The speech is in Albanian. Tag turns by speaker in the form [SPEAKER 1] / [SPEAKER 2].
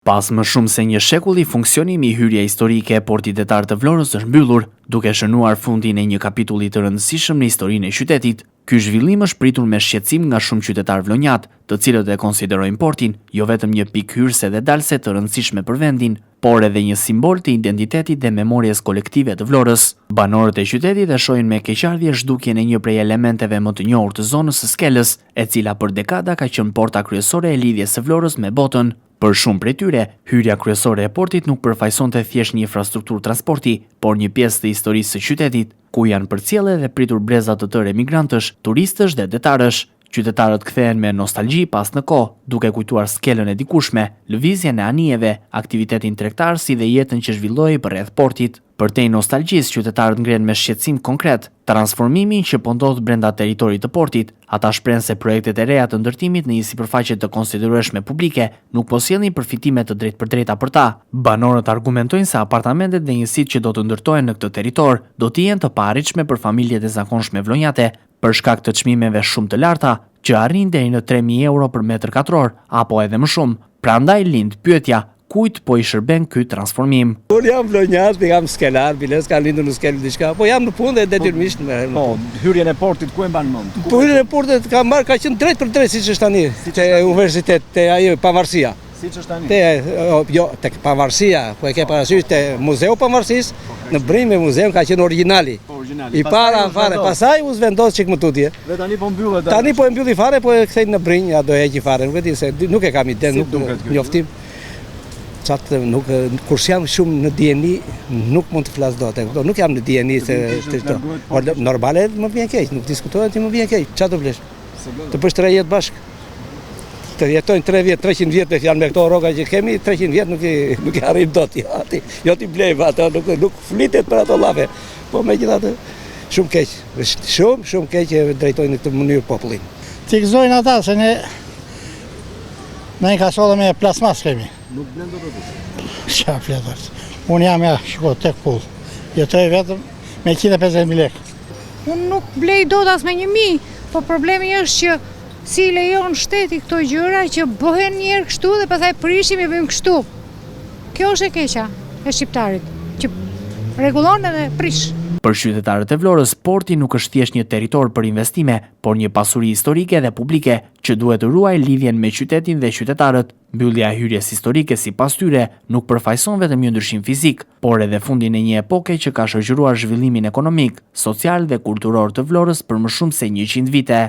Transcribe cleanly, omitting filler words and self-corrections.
[SPEAKER 1] Pas më shumë se një shekulli, funksionimi i hyrja historike e portit detar të Vlorës është mbyllur, duke shënuar fundin e një kapitulli të rëndësishëm në historinë e qytetit. Ky zhvillim është pritur me shqetësim nga shumë qytetarë vlonjat, të cilët e konsiderojnë portin jo vetëm një pikë hyrëse dhe dalse të rëndësishme për vendin, por edhe një simbol të identitetit dhe memorjes kolektive të Vlorës. Banorët e qytetit e shohin me keqardhje zhdukjen e një prej elementeve më të njohur të zonës së Skelës, e cila për dekada ka qenë porta kryesore e lidhjes së Vlorës me botën. Për shumë prej tyre, hyrja kryesore e portit nuk përfaqësonte thjesht një infrastrukturë transporti, por një pjesë të historisë së qytetit, ku janë përcjellë dhe pritur breza të tërë emigrantësh, turistësh dhe detarësh. Qytetarët kthehen me nostalgji pas në kohë, duke kujtuar Skelën e dikushme, lëvizjen e anijeve, aktivitetin tregtar si dhe jetën që zhvilloi përreth portit. Përtej nostalgjisë, qytetarët ngren me shqetësim konkret transformimin që po ndodh brenda territorit të portit. Ata shprehen se projektet e reja të ndërtimit në një sipërfaqe të konsiderueshme publike nuk po sjellin përfitime të drejtpërdrejta për ta. Banorët argumentojnë se apartamentet dhe njësitë që do të ndërtohen në këtë territor do të jenë të paarritshme për familjet e zakonshme vlonjate, për shkak të çmimeve shumë të larta, që arrin deri në 3.000 euro për metër katror, apo edhe më shumë. Prandaj lind pyetja, kujt po i shërben ky transformim?
[SPEAKER 2] Unë jam vlonjat, jam skelar, biles ka lindur në Skelë diçka, po jam në punë dhe detyrimisht
[SPEAKER 3] Po, hyrjen e portit ku e mban mend?
[SPEAKER 2] Po hyrjen e portit ka qenë drejt për drejt siç është tani, te universitet, te ajo pavarësia.
[SPEAKER 3] Siç është tani?
[SPEAKER 2] Jo, tek pavarësia, po e ke parasysh te Muzeu Pavarësisë, në Brim me muzeun ka qenë origjinali. I para fare, pastaj u zvendos çik më tutje.
[SPEAKER 3] Dhe tani po mbyllet.
[SPEAKER 2] Tani po e mbylli fare, po e kthej në Brinj, ja do e heqi fare, nuk e di se nuk e kam ide, nuk njoftim. Çat nuk kur jam shumë në dieni, nuk mund të flas dot. Nuk jam në dieni se normale më vjen keq, nuk diskutohet ti më vjen keq. Çfarë do blesh? Të bësh 3 jetë bashk. Të jetojnë 3 vjet, 300 vjet me fjalë me këto rroga që kemi, 300 vjet nuk e arrim dot. Jo ti blejmë ato, nuk flitet për ato llafe. Po megjithatë shumë keq, shumë keq e drejtojnë në këtë mënyrë popullin.
[SPEAKER 4] Ti gëzojnë ata se ne ka solle me plasmas kemi.
[SPEAKER 3] Nuk blen dot ato.
[SPEAKER 4] Çfarë fletas? Unë jam shiko tek pull. Jetoj vetëm me 150.000 lekë.
[SPEAKER 5] Unë nuk blej dot as me 1.000, po problemi është që si lejon shteti këto gjëra që bëhen njerë kështu dhe pastaj prishim e bëjmë kështu. Kjo është e keqa e shqiptarit, që rregullon edhe prish.
[SPEAKER 1] Për qytetarët e Vlorës, porti nuk është thjesht një territor për investime, por një pasuri historike dhe publike që duhet të ruajë lidhjen me qytetin dhe qytetarët. Mbyllja e hyrjes historike sipas tyre nuk përfaqëson vetëm një ndryshim fizik, por edhe fundin e një epoke që ka shoqëruar zhvillimin ekonomik, social dhe kulturor të Vlorës për më shumë se 100 vite.